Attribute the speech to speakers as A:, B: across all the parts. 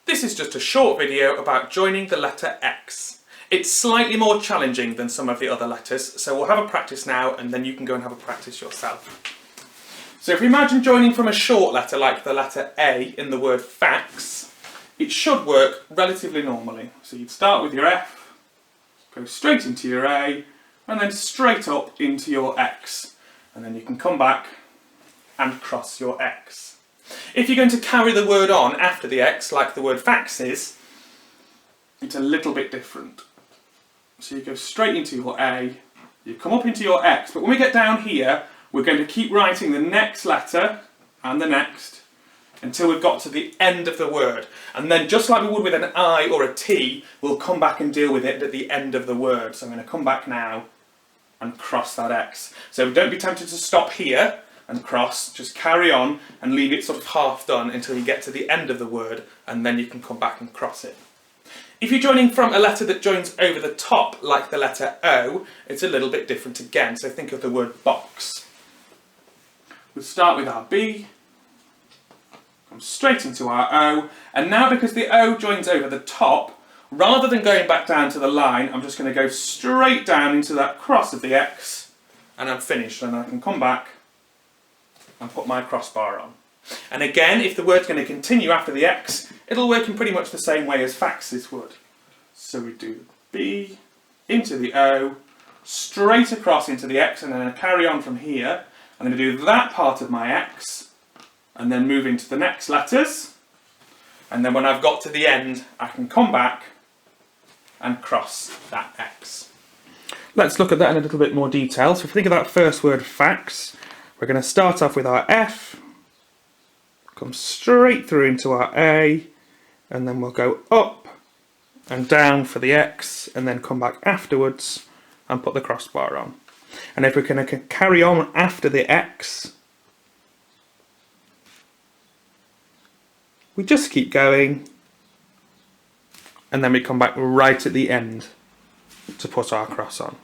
A: This is just a short video about joining the letter X. It's slightly more challenging than some of the other letters, so we'll have a practice now and then you can go and have a practice yourself. So if we imagine joining from a short letter like the letter A in the word fax, it should work relatively normally. So you'd start with your F, go straight into your A, and then straight up into your X. And then you can come back and cross your X. If you're going to carry the word on after the X, like the word fax is, it's a little bit different. So you go straight into your A, you come up into your X, but when we get down here, we're going to keep writing the next letter and the next until we've got to the end of the word. And then just like we would with an I or a T, we'll come back and deal with it at the end of the word. So I'm going to come back now and cross that X. So don't be tempted to stop here and cross, just carry on and leave it sort of half done until you get to the end of the word, and then you can come back and cross it. If you're joining from a letter that joins over the top, like the letter O, it's a little bit different again. So think of the word box. We'll start with our B, come straight into our O, and now because the O joins over the top, rather than going back down to the line, I'm just going to go straight down into that cross of the X, and I'm finished, and I can come back and put my crossbar on. And again, if the word's going to continue after the X, it'll work in pretty much the same way as faxes would. So we do B, into the O, straight across into the X, and then I carry on from here. I'm going to do that part of my X, and then move into the next letters. And then when I've got to the end, I can come back and cross that X. Let's look at that in a little bit more detail. So if we think of that first word, fax, we're going to start off with our F, come straight through into our A, and then we'll go up and down for the X, and then come back afterwards and put the crossbar on. And if we're going to carry on after the X, we just keep going, and then we come back right at the end to put our cross on.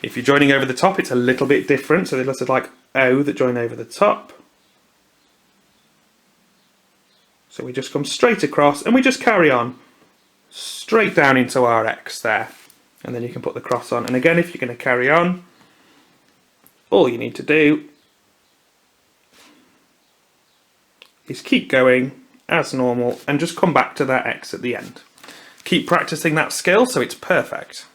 A: If you're joining over the top, it's a little bit different. So the letters like O that join over the top. So we just come straight across and we just carry on straight down into our X there. And then you can put the cross on. And again, if you're going to carry on, all you need to do is keep going as normal and just come back to that X at the end. Keep practicing that skill so it's perfect.